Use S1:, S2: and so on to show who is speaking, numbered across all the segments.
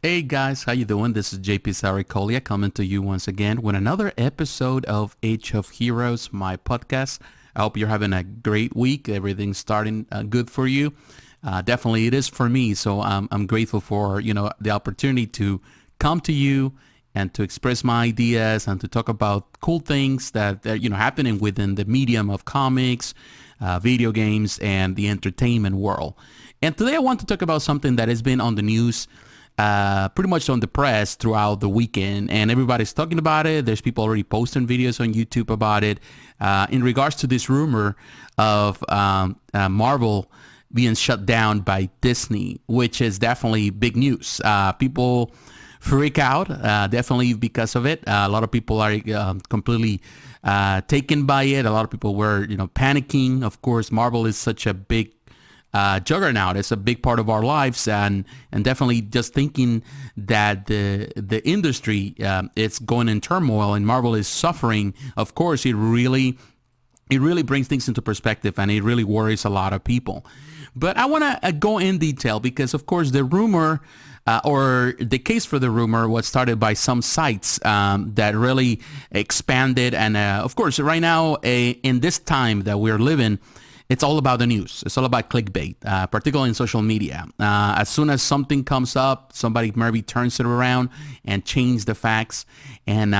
S1: Hey guys, how you doing? This is JP Saricolia coming to you once again with another episode of Age of Heroes, my podcast. I hope you're having a great week. Everything's starting good for you. Definitely it is for me. So I'm grateful for, the opportunity to come to you and to express my ideas and to talk about cool things that are, happening within the medium of comics, video games, and the entertainment world. And today I want to talk about something that has been on the news pretty much on the press throughout the weekend, and everybody's talking about it. There's people already posting videos on YouTube about it in regards to this rumor of Marvel being shut down by Disney, which is definitely big news. People freak out, definitely because of it. A lot of people are completely taken by it. A lot of people were, panicking. Of course, Marvel is such a big juggernaut. It's a big part of our lives, and definitely just thinking that the industry it's going in turmoil and Marvel is suffering. Of course, it really brings things into perspective, and it really worries a lot of people. But I want to go in detail because, of course, the rumor or the case for the rumor was started by some sites that really expanded. And of course, right now, in this time that we're living, it's all about the news. It's all about clickbait, particularly in social media. As soon as something comes up, somebody maybe turns it around and changes the facts, and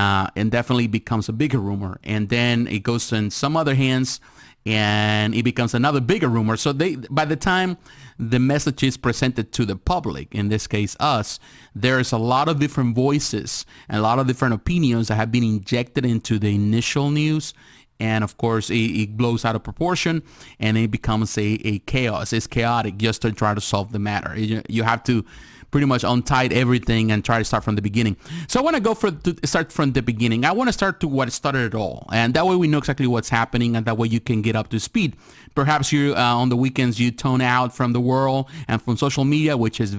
S1: definitely becomes a bigger rumor. And then it goes in some other hands, and it becomes another bigger rumor. So by the time the message is presented to the public, in this case us, there's a lot of different voices and a lot of different opinions that have been injected into the initial news. And of course, it blows out of proportion, and it becomes a chaos. It's chaotic just to try to solve the matter. You have to pretty much untie everything and try to start from the beginning. So I want to start from the beginning. I want to start to what started it all, and that way we know exactly what's happening, and that way you can get up to speed. Perhaps you on the weekends you tone out from the world and from social media, which is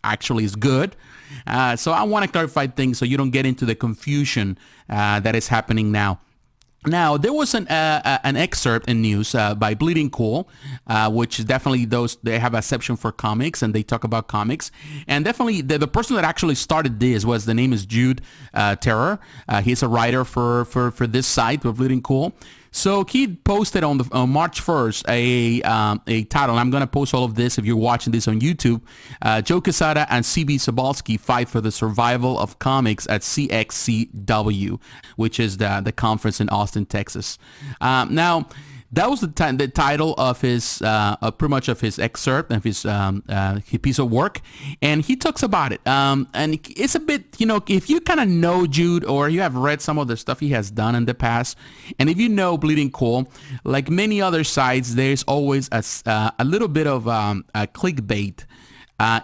S1: actually is good. So I want to clarify things so you don't get into the confusion that is happening now. Now, there was an excerpt in news by Bleeding Cool, which is definitely they have a section for comics, and they talk about comics. And definitely the person that actually started this the name is Jude Terror. He's a writer for this site, for Bleeding Cool. So he posted on March 1st a title. I'm going to post all of this if you're watching this on YouTube. Joe Quesada and CB Sobalski fight for the survival of comics at CXCW, which is the conference in Austin, Texas. Now, that was the title of his, pretty much of his excerpt of his piece of work, and he talks about it. And it's a bit, if you kind of know Jude or you have read some of the stuff he has done in the past, and if you know Bleeding Cool, like many other sites, there's always a little bit of a clickbait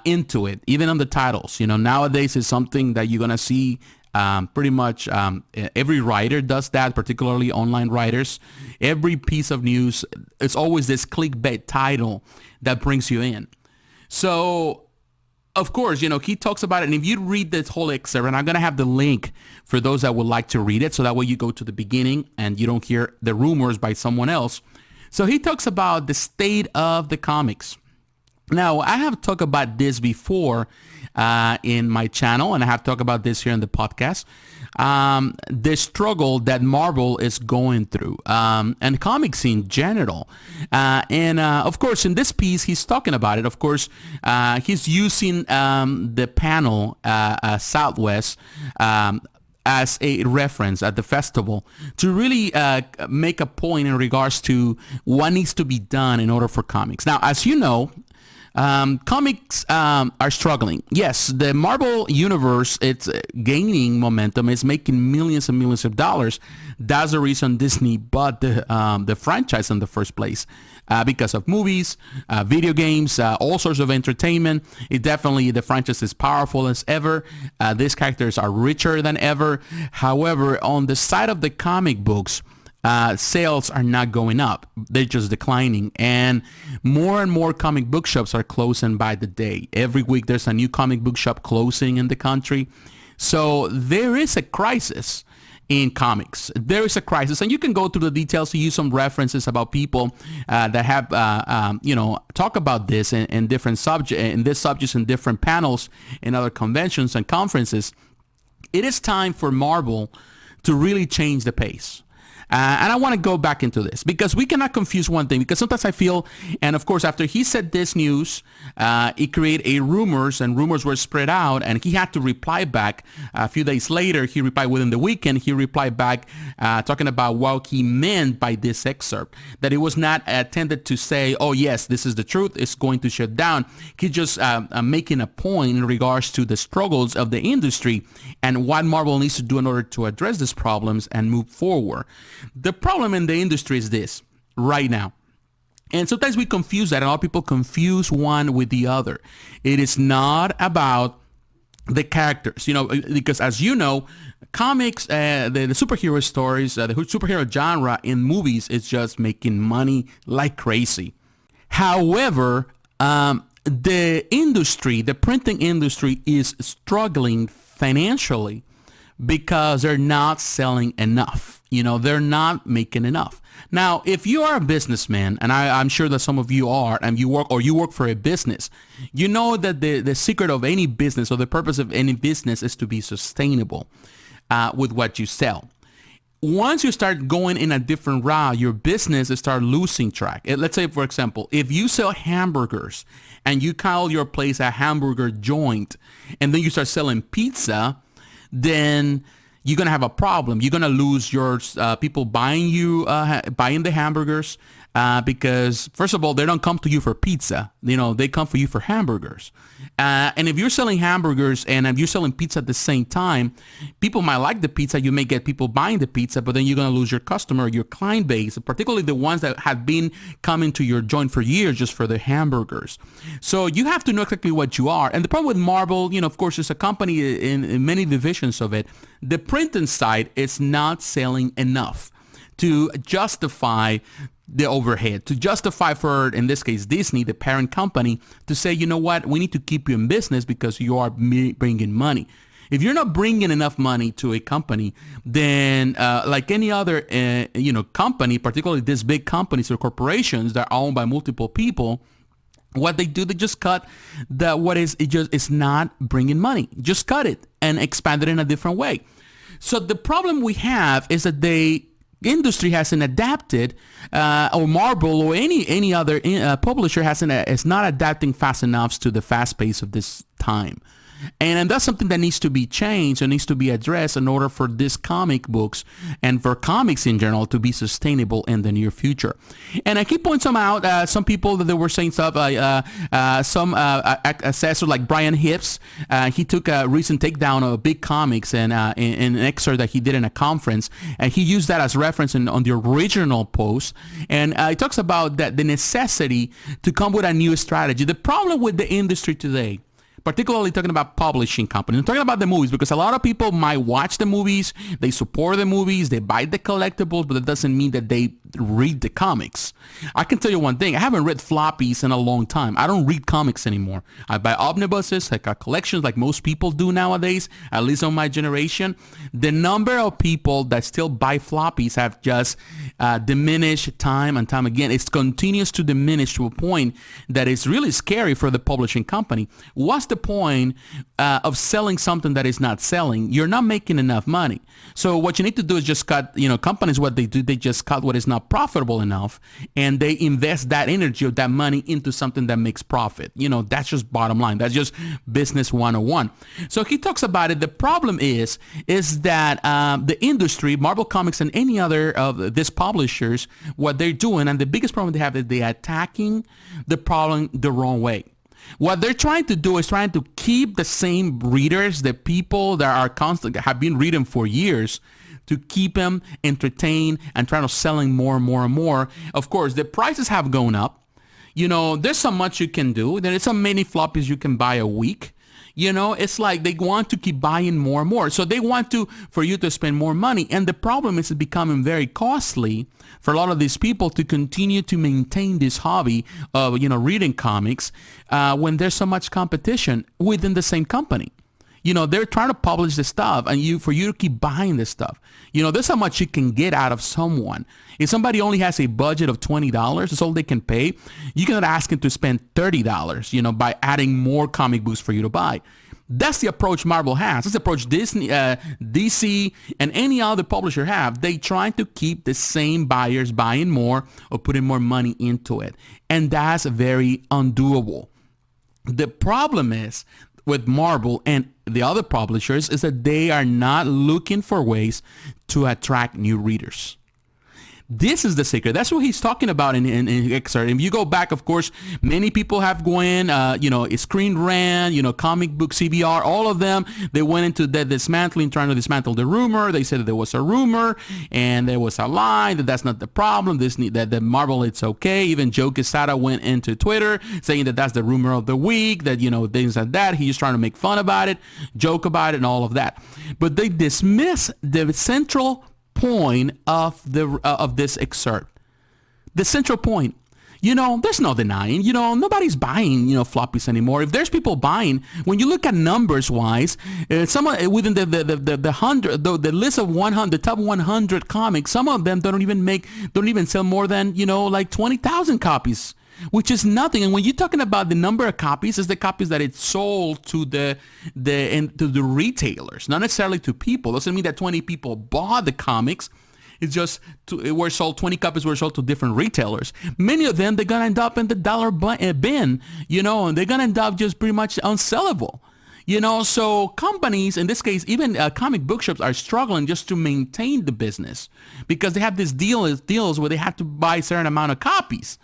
S1: into it, even on the titles. Nowadays is something that you're gonna see. Pretty much every writer does that, particularly online writers. Every piece of news, it's always this clickbait title that brings you in. So, of course, he talks about it. And if you read this whole excerpt, and I'm going to have the link for those that would like to read it, so that way you go to the beginning and you don't hear the rumors by someone else. So he talks about the state of the comics. Now, I have talked about this before in my channel, and I have talked about this here in the podcast. The struggle that Marvel is going through, and comics in general. And of course, in this piece, he's talking about it. Of course, he's using the panel Southwest as a reference at the festival to really make a point in regards to what needs to be done in order for comics. Now, as you know, comics are struggling. Yes, the Marvel universe, it's gaining momentum. It's making millions and millions of dollars. That's the reason Disney bought the franchise in the first place, because of movies, video games, all sorts of entertainment. The franchise is powerful as ever. These characters are richer than ever. However, on the side of the comic books, sales are not going up. They're just declining. And more comic book shops are closing by the day. Every week there's a new comic book shop closing in the country. So there is a crisis. in comics. There is a crisis, and you can go through the details to use some references about people that have, talk about this in different subjects in different panels in other conventions and conferences. It is time for Marvel to really change the pace. And I want to go back into this because we cannot confuse one thing, because sometimes I feel, and of course after he said this news, it created rumors, and rumors were spread out, and he had to reply back. A few days later, he replied within the weekend, he replied back talking about what he meant by this excerpt, that it was not intended to say, oh yes, this is the truth, it's going to shut down. He just making a point in regards to the struggles of the industry and what Marvel needs to do in order to address these problems and move forward. The problem in the industry is this right now. And sometimes we confuse that, and a lot of people confuse one with the other. It is not about the characters, because as you know, comics, the superhero stories, the superhero genre in movies is just making money like crazy. However, the industry, the printing industry is struggling financially because they're not selling enough. They're not making enough. Now, if you are a businessman, and I'm sure that some of you are, and you work for a business, you know that the secret of any business, or the purpose of any business, is to be sustainable with what you sell. Once you start going in a different route, your business start losing track. Let's say, for example, if you sell hamburgers and you call your place a hamburger joint, and then you start selling pizza, then you're going to have a problem. You're going to lose your people buying the hamburgers because, first of all, they don't come to you for pizza. They come for you for hamburgers. And if you're selling hamburgers and if you're selling pizza at the same time, people might like the pizza. You may get people buying the pizza, but then you're going to lose your customer, your client base, particularly the ones that have been coming to your joint for years just for the hamburgers. So you have to know exactly what you are. And the problem with Marvel, of course, it's a company in many divisions of it. The printing side is not selling enough to justify the overhead, to justify for, in this case, Disney, the parent company, to say, you know what, we need to keep you in business because you are bringing money. If you're not bringing enough money to a company, then like any other, company, particularly these big companies or corporations that are owned by multiple people, what they do, they just cut it's not bringing money. Just cut it and expand it in a different way. So the problem we have is that the industry hasn't adapted, or Marvel or any other publisher is not adapting fast enough to the fast pace of this time. And that's something that needs to be changed and needs to be addressed in order for these comic books and for comics in general to be sustainable in the near future. And I keep pointing some out, some people that they were saying stuff, some assessor like Brian Hibbs, he took a recent takedown of big comics and in an excerpt that he did in a conference, and he used that as reference on the original post. And he talks about that the necessity to come with a new strategy. The problem with the industry today, particularly talking about publishing companies. I'm talking about the movies because a lot of people might watch the movies, they support the movies, they buy the collectibles, but it doesn't mean that they read the comics. I can tell you one thing, I haven't read floppies in a long time. I don't read comics anymore. I buy omnibuses, I got collections like most people do nowadays, at least on my generation. The number of people that still buy floppies have just diminished time and time again. It continues to diminish to a point that is really scary for the publishing company. What's the point of selling something that is not selling? You're not making enough money. So what you need to do is just cut, companies, what they do, they just cut what is not profitable enough, and they invest that energy or that money into something that makes profit. That's just bottom line. That's just business 101. So he talks about it. The problem is that the industry, Marvel Comics and any other of these publishers, what they're doing, and the biggest problem they have is they're attacking the problem the wrong way. What they're trying to do is trying to keep the same readers, the people that are have been reading for years, to keep them entertained and trying to selling more and more and more. Of course, the prices have gone up. There's so much you can do. There is so many floppies you can buy a week. It's like they want to keep buying more and more. So they want for you to spend more money. And the problem is it's becoming very costly for a lot of these people to continue to maintain this hobby of, reading comics when there's so much competition within the same company. they're trying to publish this stuff, and for you to keep buying this stuff. There's how much you can get out of someone. If somebody only has a budget of $20, that's all they can pay, you can ask them to spend $30, by adding more comic books for you to buy. That's the approach Marvel has. That's the approach Disney, DC, and any other publisher have. They try to keep the same buyers buying more or putting more money into it. And that's very undoable. The problem is with Marvel and the other publishers is that they are not looking for ways to attract new readers. This is the secret. That's what he's talking about in excerpt. If you go back, of course, many people have gone, Screen Rant, Comic Book CBR, all of them, they went into the dismantling, trying to dismantle the rumor. They said that there was a rumor and there was a lie, that's not the problem. That the Marvel, it's okay. Even Joe Quesada went into Twitter saying that that's the rumor of the week, that, things like that. He's trying to make fun about it, joke about it, and all of that. But they dismiss the central point of this excerpt. The central point. There's no denying. Nobody's buying floppies anymore. If there's people buying, when you look at numbers wise, some within the list of 100, the top 100 comics, some of them don't even sell more than like 20,000 copies, which is nothing. And when you're talking about the number of copies, it's the copies that it's sold to the retailers, not necessarily to people. Doesn't mean that 20 people bought the comics. It's just it were sold, 20 copies were sold to different retailers. Many of them, they're gonna end up in the dollar bin, and they're gonna end up just pretty much unsellable. So companies, in this case, even comic book shops, are struggling just to maintain the business because they have these deals where they have to buy a certain amount of copies.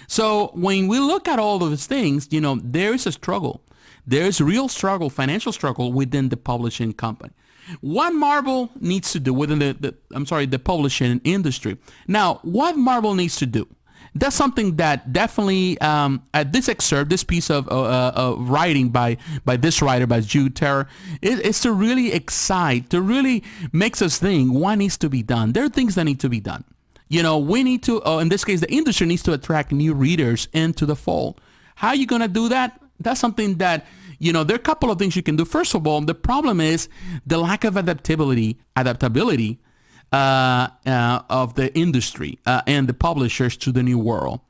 S1: So when we look at all of these things, there is a struggle. There is real struggle, financial struggle within the publishing company. What Marvel needs to do within the publishing industry. Now, what Marvel needs to do, that's something that definitely, at this excerpt, this piece of writing by this writer, by Jude Terror, is to really excite, to really makes us think what needs to be done. There are things that need to be done. We need to, in this case, the industry needs to attract new readers into the fold. How are you going to do that? That's something that, there are a couple of things you can do. First of all, the problem is the lack of adaptability of the industry and the publishers to the new world.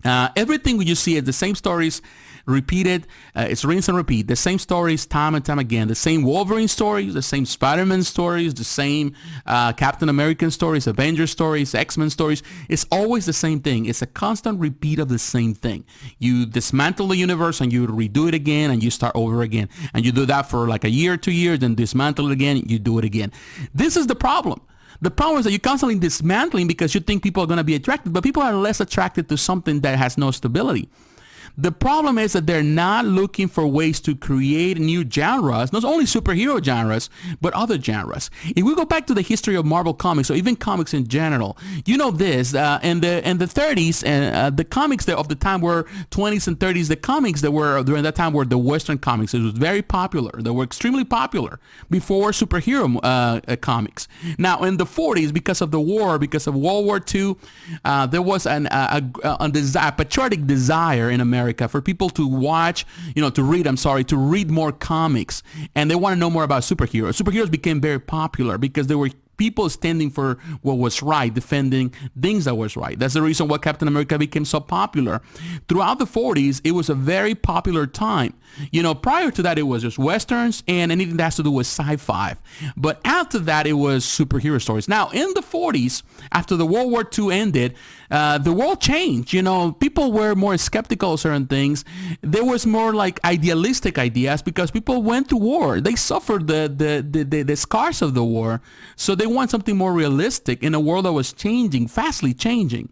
S1: Everything you see is the same stories repeated. It's rinse and repeat. The same stories time and time again. The same Wolverine stories, the same Spider-Man stories, the same Captain American stories, Avengers stories, X-Men stories. It's always the same thing. It's a constant repeat of the same thing. You dismantle the universe and you redo it again and you start over again. And you do that for like a year, 2 years, then dismantle it again, you do it again. This is the problem. The problem is that you're constantly dismantling because you think people are going to be attracted, but people are less attracted to something that has no stability. The problem is that they're not looking for ways to create new genres, not only superhero genres, but other genres. If we go back to the history of Marvel Comics, or even comics in general, in the 30s, the comics that of the time were 20s and 30s, the comics that were during that time were the Western comics. It was very popular. They were extremely popular before superhero comics. Now, in the 40s, because of the war, because of World War II, there was a patriotic desire in America for people to to read more comics, and they want to know more about superheroes. Superheroes became very popular because they were people standing for what was right, defending things that was right. That's the reason why Captain America became so popular. Throughout the 40s, it was a very popular time. Prior to that, it was just Westerns and anything that has to do with sci-fi. But after that, it was superhero stories. Now, in the 40s, after the World War II ended, the world changed. People were more skeptical of certain things. There was more like idealistic ideas because people went to war. They suffered the scars of the war. So they want something more realistic in a world that was changing, fastly changing.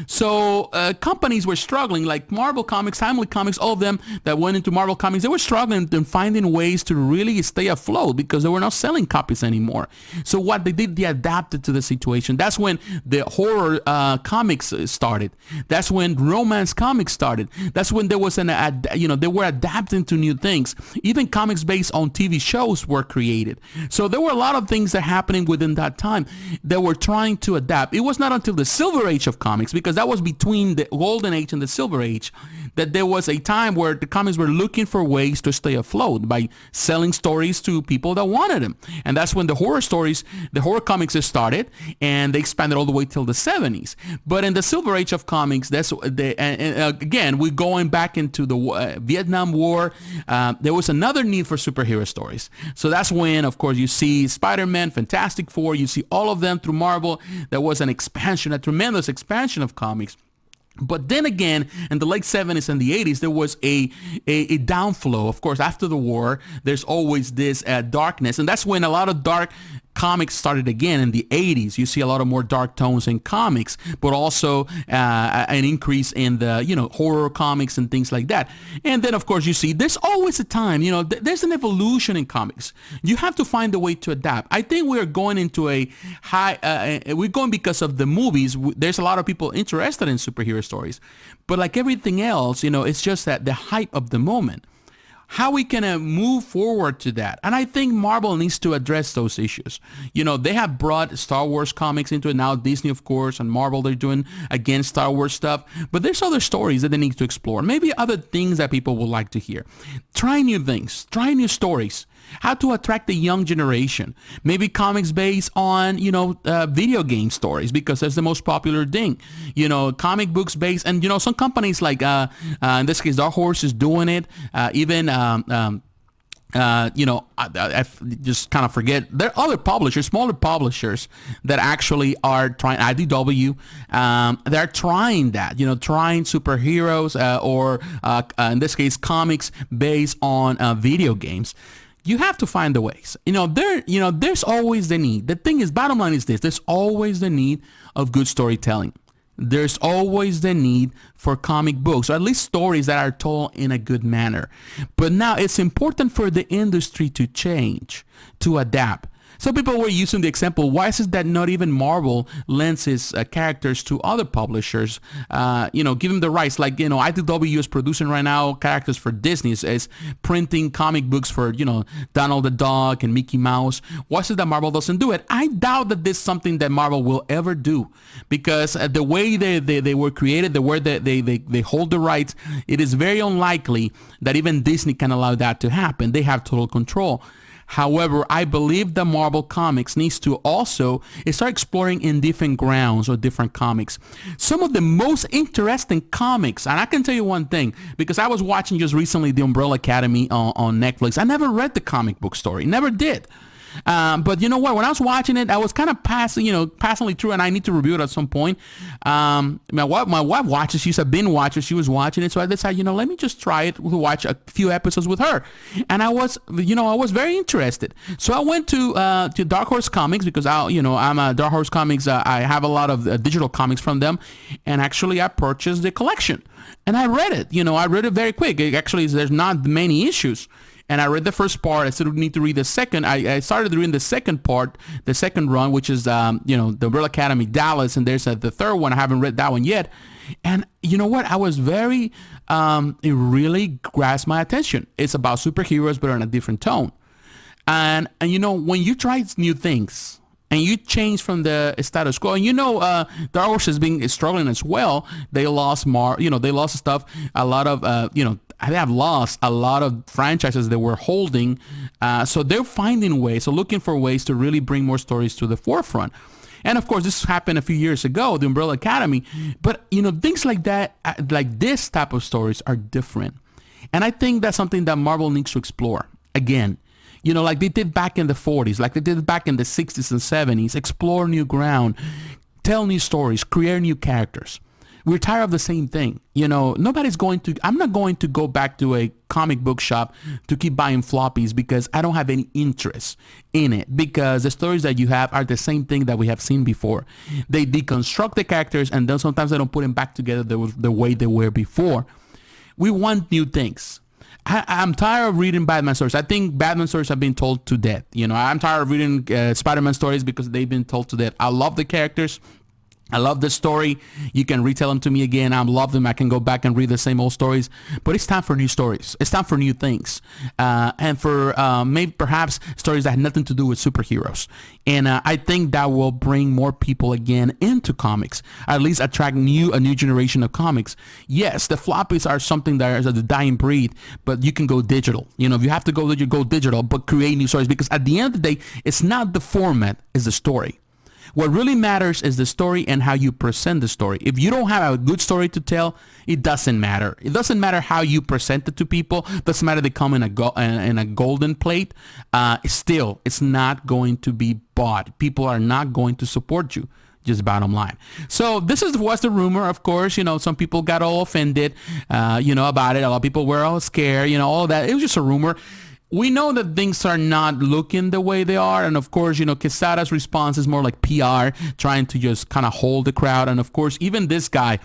S1: So companies were struggling, like Marvel Comics, Timely Comics, all of them that went into Marvel Comics, they were struggling and finding ways to really stay afloat because they were not selling copies anymore. So what they did, they adapted to the situation. That's when the horror comics started. That's when romance comics started. That's when there was they were adapting to new things. Even comics based on TV shows were created. So there were a lot of things that happening within that time that were trying to adapt. It was not until the Silver Age of comics, because that was between the Golden Age and the Silver Age, that there was a time where the comics were looking for ways to stay afloat by selling stories to people that wanted them. And that's when the horror stories, the horror comics started, and they expanded all the way till the 70s. But in the Silver Age of comics, that's again, we're going back into the Vietnam War. There was another need for superhero stories. So that's when, of course, you see Spider-Man, Fantastic Four, you see all of them through Marvel. There was an expansion, a tremendous expansion of comics. But then again, in the late 70s and the 80s, there was a downflow. Of course, after the war, there's always this darkness. And that's when a lot of dark comics started again in the 80s. You see a lot of more dark tones in comics, but also an increase in the, horror comics and things like that. And then, of course, you see there's always a time, there's an evolution in comics. You have to find a way to adapt. I think we're going into a we're going because of the movies. There's a lot of people interested in superhero stories. But like everything else, it's just that the hype of the moment. How we can move forward to that. And I think Marvel needs to address those issues. They have brought Star Wars comics into it. Now Disney, of course, and Marvel, they're doing, again, Star Wars stuff. But there's other stories that they need to explore. Maybe other things that people would like to hear. Try new things. Try new stories. How to attract the young generation. Maybe comics based on, video game stories, because that's the most popular thing. Comic books based, and, some companies like, in this case, Dark Horse is doing it. Even, I just kind of forget. There are other publishers, smaller publishers that actually are trying, IDW, they're trying that, trying superheroes or in this case, comics based on video games. You have to find the ways. There's always the need. The thing is, bottom line is this. There's always the need of good storytelling. There's always the need for comic books, or at least stories that are told in a good manner. But now it's important for the industry to change, to adapt. Some people were using the example, why is it that not even Marvel lends its characters to other publishers, give them the rights? Like, IDW is producing right now characters for Disney, is printing comic books for, Donald the Duck and Mickey Mouse. Why is it that Marvel doesn't do it? I doubt that this is something that Marvel will ever do, because the way they were created, the way that they hold the rights, it is very unlikely that even Disney can allow that to happen. They have total control. However, I believe that Marvel Comics needs to also start exploring in different grounds or different comics. Some of the most interesting comics, and I can tell you one thing, because I was watching just recently The Umbrella Academy on Netflix. I never read the comic book story, never did. But you know what? When I was watching it, I was kind of passingly through, and I need to review it at some point. My wife watches. She's a binge watcher. She was watching it, so I decided, let me just try it to watch a few episodes with her. And I was very interested. So I went to Dark Horse Comics, because I'm a Dark Horse Comics. I have a lot of digital comics from them, and actually I purchased the collection, and I read it. I read it very quick. There's not many issues. And I read the first part. I still need to read the second. I started reading the second part, the second run, which is, the Umbrella Academy Dallas. And there's the third one. I haven't read that one yet. And you know what? I was very, it really grasped my attention. It's about superheroes, but on a different tone. And when you try new things, and you change from the status quo, and Dark Horse has been struggling as well. They lost they lost stuff. A lot of they have lost a lot of franchises they were holding. So they're finding ways, looking for ways to really bring more stories to the forefront. And of course, this happened a few years ago, the Umbrella Academy. But things like that, like this type of stories, are different. And I think that's something that Marvel needs to explore again. Like they did back in the 40s, like they did back in the 60s and 70s, explore new ground, tell new stories, create new characters. We're tired of the same thing. I'm not going to go back to a comic book shop to keep buying floppies, because I don't have any interest in it, because the stories that you have are the same thing that we have seen before. They deconstruct the characters, and then sometimes they don't put them back together the way they were before. We want new things. I'm tired of reading Batman stories. I think Batman stories have been told to death. I'm tired of reading Spider-Man stories because they've been told to death. I love the characters. I love this story. You can retell them to me again. I love them. I can go back and read the same old stories. But it's time for new stories. It's time for new things. And for maybe perhaps stories that had nothing to do with superheroes. And I think that will bring more people again into comics. At least attract a new generation of comics. Yes, the floppies are something that is a dying breed. But you can go digital. You know, if you have to go digital, but create new stories. Because at the end of the day, it's not the format, it's the story. What really matters is the story and how you present the story. If you don't have a good story to tell, it doesn't matter. It doesn't matter how you present it to people. It doesn't matter they come in a golden plate. Still, it's not going to be bought. People are not going to support you. Just bottom line. So this was the rumor, of course. You know, some people got all offended, about it. A lot of people were all scared, all of that. It was just a rumor. We know that things are not looking the way they are. And of course, Quesada's response is more like PR, trying to just kind of hold the crowd. And of course, even this guy,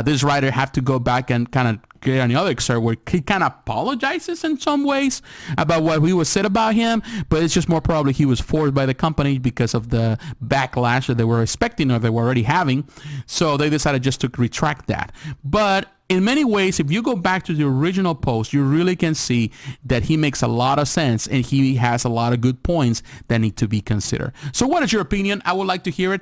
S1: this writer, have to go back and kind of get on the other excerpt where he kind of apologizes in some ways about what he was said about him. But it's just more probably he was forced by the company because of the backlash that they were expecting or they were already having. So they decided just to retract that. But in many ways, if you go back to the original post, you really can see that he makes a lot of sense and he has a lot of good points that need to be considered. So what is your opinion? I would like to hear it.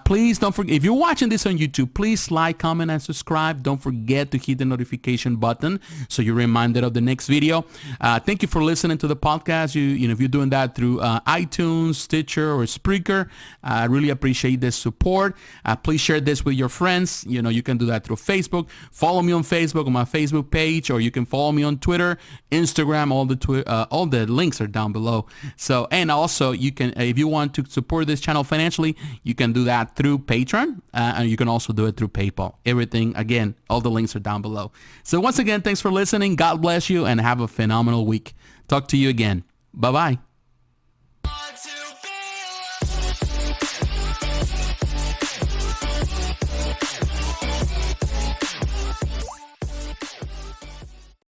S1: Please don't forget, if you're watching this on YouTube, please like, comment, and subscribe. Don't forget to hit the notification button so you're reminded of the next video. Thank you for listening to the podcast. If you're doing that through iTunes, Stitcher, or Spreaker, I really appreciate this support. Please share this with your friends. You can do that through Facebook. Follow me on Facebook on my Facebook page, or you can follow me on Twitter, Instagram. All the links are down below. So, and also you can, if you want to support this channel financially, you can do that through Patreon, and you can also do it through PayPal. Everything, again, all the links are down below. So once again, thanks for listening. God bless you and have a phenomenal week. Talk to you again. Bye-bye.